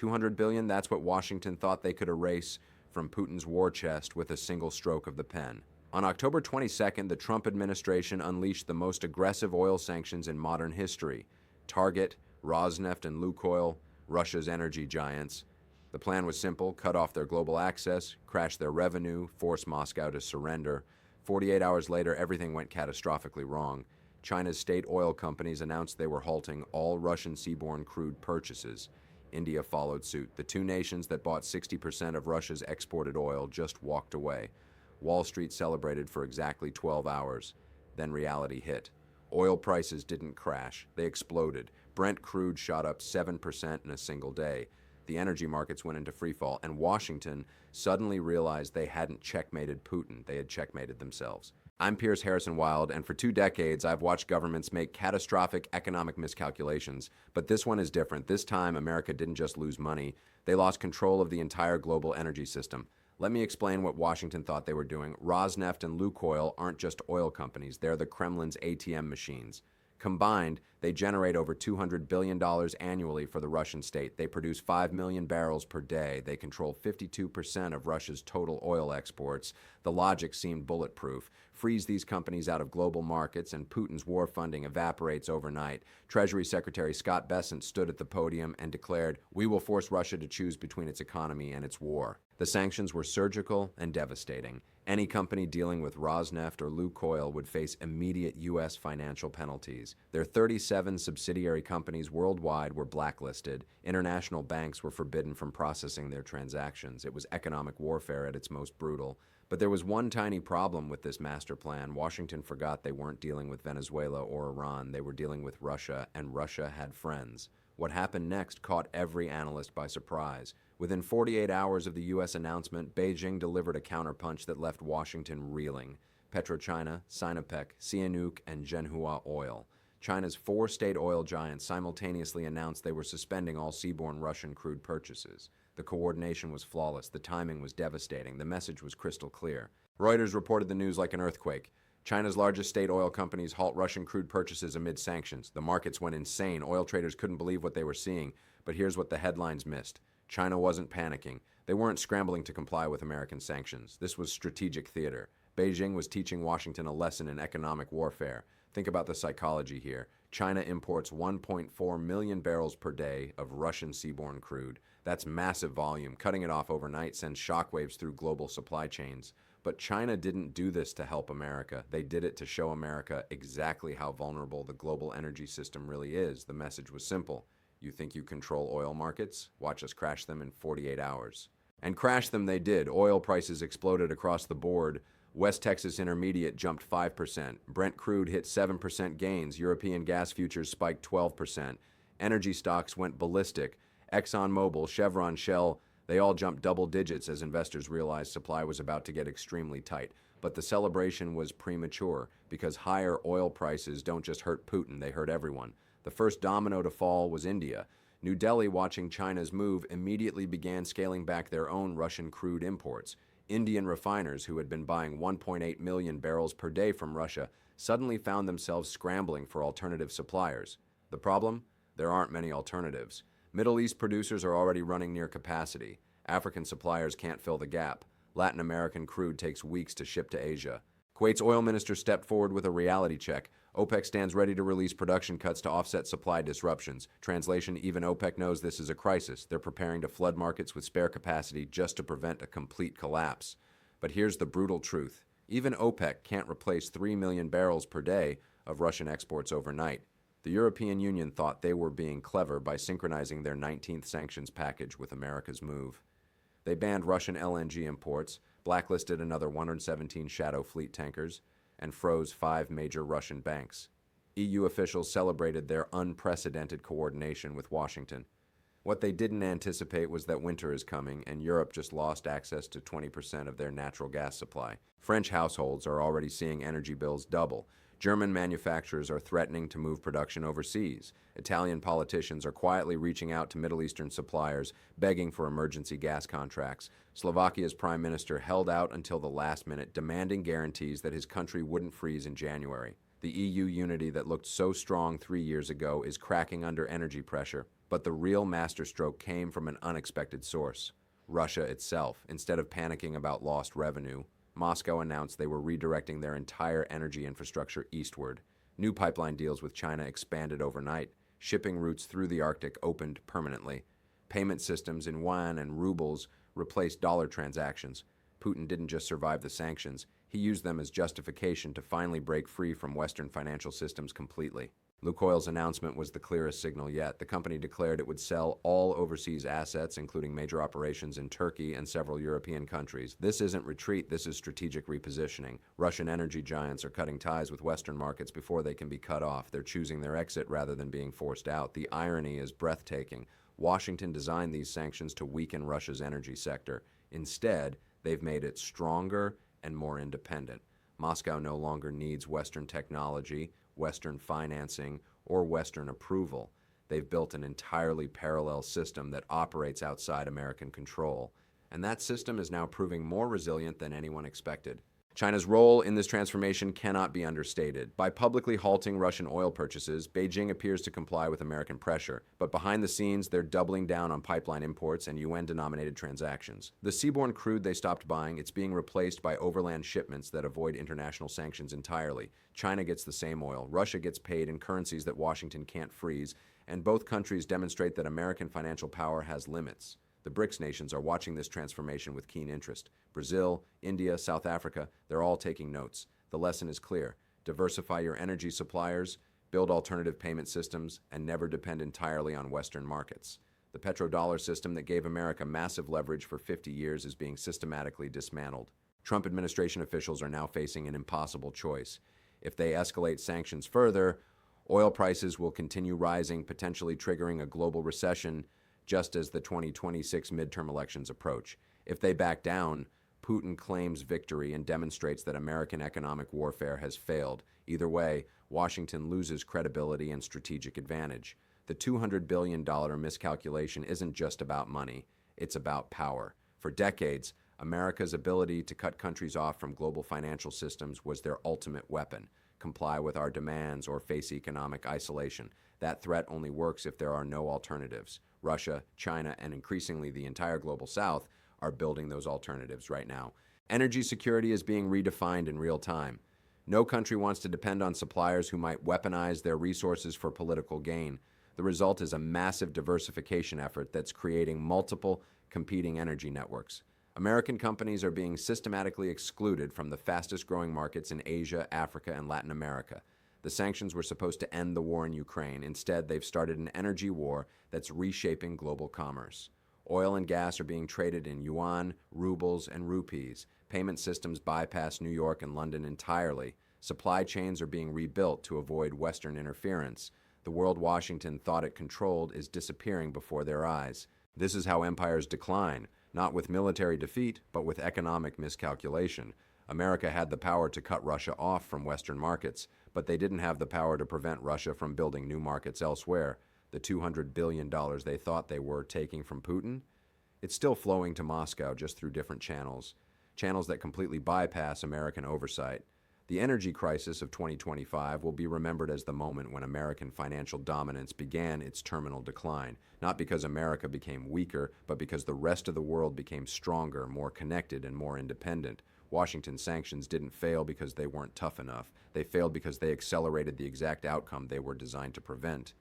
200 billion, that's what Washington thought they could erase from Putin's war chest with a single stroke of the pen. On October 22nd, the Trump administration unleashed the most aggressive oil sanctions in modern history. Target Rosneft and Lukoil, Russia's energy giants. The plan was simple: cut off their global access, crash their revenue, force Moscow to surrender. 48 hours later, everything went catastrophically wrong. China's state oil companies announced they were halting all Russian seaborne crude purchases. India followed suit. The two nations that bought 60% of Russia's exported oil just walked away. Wall Street celebrated for exactly 12 hours. Then reality hit. Oil prices didn't crash. They exploded. Brent crude shot up 7% in a single day. The energy markets went into freefall, and Washington suddenly realized they hadn't checkmated Putin. They had checkmated themselves. I'm Piers Harrison Wylde, and for 2 decades, I've watched governments make catastrophic economic miscalculations. But this one is different. This time, America didn't just lose money. They lost control of the entire global energy system. Let me explain what Washington thought they were doing. Rosneft and Lukoil aren't just oil companies. They're the Kremlin's ATM machines. Combined, they generate over $200 billion annually for the Russian state. They produce 5 million barrels per day. They control 52% of Russia's total oil exports. The logic seemed bulletproof. Freeze these companies out of global markets and Putin's war funding evaporates overnight. Treasury Secretary Scott Bessent stood at the podium and declared, "We will force Russia to choose between its economy and its war." The sanctions were surgical and devastating. Any company dealing with Rosneft or Lukoil would face immediate U.S. financial penalties. Their 37 subsidiary companies worldwide were blacklisted. International banks were forbidden from processing their transactions. It was economic warfare at its most brutal. But there was one tiny problem with this master plan. Washington forgot they weren't dealing with Venezuela or Iran. They were dealing with Russia, and Russia had friends. What happened next caught every analyst by surprise. Within 48 hours of the U.S. announcement, Beijing delivered a counterpunch that left Washington reeling. PetroChina, Sinopec, Sihanouk, and Zhenhua Oil. China's 4 state oil giants simultaneously announced they were suspending all seaborne Russian crude purchases. The coordination was flawless. The timing was devastating. The message was crystal clear. Reuters reported the news like an earthquake. China's largest state oil companies halt Russian crude purchases amid sanctions. The markets went insane. Oil traders couldn't believe what they were seeing. But here's what the headlines missed. China wasn't panicking. They weren't scrambling to comply with American sanctions. This was strategic theater. Beijing was teaching Washington a lesson in economic warfare. Think about the psychology here. China imports 1.4 million barrels per day of Russian seaborne crude. That's massive volume. Cutting it off overnight sends shockwaves through global supply chains. But China didn't do this to help America. They did it to show America exactly how vulnerable the global energy system really is. The message was simple. You think you control oil markets? Watch us crash them in 48 hours. And crash them they did. Oil prices exploded across the board. West Texas Intermediate jumped 5%. Brent crude hit 7% gains. European gas futures spiked 12%. Energy stocks went ballistic. ExxonMobil, Chevron, Shell, they all jumped double digits as investors realized supply was about to get extremely tight. But the celebration was premature because higher oil prices don't just hurt Putin, they hurt everyone. The first domino to fall was India. New Delhi, watching China's move, immediately began scaling back their own Russian crude imports. Indian refiners, who had been buying 1.8 million barrels per day from Russia, suddenly found themselves scrambling for alternative suppliers. The problem? There aren't many alternatives. Middle East producers are already running near capacity. African suppliers can't fill the gap. Latin American crude takes weeks to ship to Asia. Kuwait's oil minister stepped forward with a reality check. OPEC stands ready to release production cuts to offset supply disruptions. Translation, even OPEC knows this is a crisis. They're preparing to flood markets with spare capacity just to prevent a complete collapse. But here's the brutal truth. Even OPEC can't replace 3 million barrels per day of Russian exports overnight. The European Union thought they were being clever by synchronizing their 19th sanctions package with America's move. They banned Russian LNG imports, blacklisted another 117 shadow fleet tankers, and froze 5 major Russian banks. EU officials celebrated their unprecedented coordination with Washington. What they didn't anticipate was that winter is coming, and Europe just lost access to 20% of their natural gas supply. French households are already seeing energy bills double. German manufacturers are threatening to move production overseas. Italian politicians are quietly reaching out to Middle Eastern suppliers, begging for emergency gas contracts. Slovakia's prime minister held out until the last minute, demanding guarantees that his country wouldn't freeze in January. The EU unity that looked so strong 3 years ago is cracking under energy pressure. But the real masterstroke came from an unexpected source: Russia itself. Instead of panicking about lost revenue, Moscow announced they were redirecting their entire energy infrastructure eastward. New pipeline deals with China expanded overnight. Shipping routes through the Arctic opened permanently. Payment systems in yuan and rubles replaced dollar transactions. Putin didn't just survive the sanctions, he used them as justification to finally break free from Western financial systems completely. Lukoil's announcement was the clearest signal yet. The company declared it would sell all overseas assets, including major operations in Turkey and several European countries. This isn't retreat, this is strategic repositioning. Russian energy giants are cutting ties with Western markets before they can be cut off. They're choosing their exit rather than being forced out. The irony is breathtaking. Washington designed these sanctions to weaken Russia's energy sector. Instead, they've made it stronger and more independent. Moscow no longer needs Western technology, Western financing, or Western approval. They've built an entirely parallel system that operates outside American control. And that system is now proving more resilient than anyone expected. China's role in this transformation cannot be understated. By publicly halting Russian oil purchases, Beijing appears to comply with American pressure. But behind the scenes, they're doubling down on pipeline imports and UN-denominated transactions. The seaborne crude they stopped buying, it's being replaced by overland shipments that avoid international sanctions entirely. China gets the same oil. Russia gets paid in currencies that Washington can't freeze. And both countries demonstrate that American financial power has limits. The BRICS nations are watching this transformation with keen interest. Brazil, India, South Africa, they're all taking notes. The lesson is clear: diversify your energy suppliers, build alternative payment systems, and never depend entirely on Western markets. The petrodollar system that gave America massive leverage for 50 years is being systematically dismantled. Trump administration officials are now facing an impossible choice. If they escalate sanctions further, oil prices will continue rising, potentially triggering a global recession just as the 2026 midterm elections approach. If they back down, Putin claims victory and demonstrates that American economic warfare has failed. Either way, Washington loses credibility and strategic advantage. The $200 billion miscalculation isn't just about money, it's about power. For decades, America's ability to cut countries off from global financial systems was their ultimate weapon. Comply with our demands or face economic isolation. That threat only works if there are no alternatives. Russia, China, and increasingly the entire global South are building those alternatives right now. Energy security is being redefined in real time. No country wants to depend on suppliers who might weaponize their resources for political gain. The result is a massive diversification effort that's creating multiple competing energy networks. American companies are being systematically excluded from the fastest-growing markets in Asia, Africa, and Latin America. The sanctions were supposed to end the war in Ukraine. Instead, they've started an energy war that's reshaping global commerce. Oil and gas are being traded in yuan, rubles, and rupees. Payment systems bypass New York and London entirely. Supply chains are being rebuilt to avoid Western interference. The world Washington thought it controlled is disappearing before their eyes. This is how empires decline, not with military defeat, but with economic miscalculation. America had the power to cut Russia off from Western markets, but they didn't have the power to prevent Russia from building new markets elsewhere. The $200 billion they thought they were taking from Putin, it's still flowing to Moscow just through different channels that completely bypass American oversight. The energy crisis of 2025 will be remembered as the moment when American financial dominance began its terminal decline, not because America became weaker, but because the rest of the world became stronger, more connected, and more independent. Washington sanctions didn't fail because they weren't tough enough. They failed because they accelerated the exact outcome they were designed to prevent.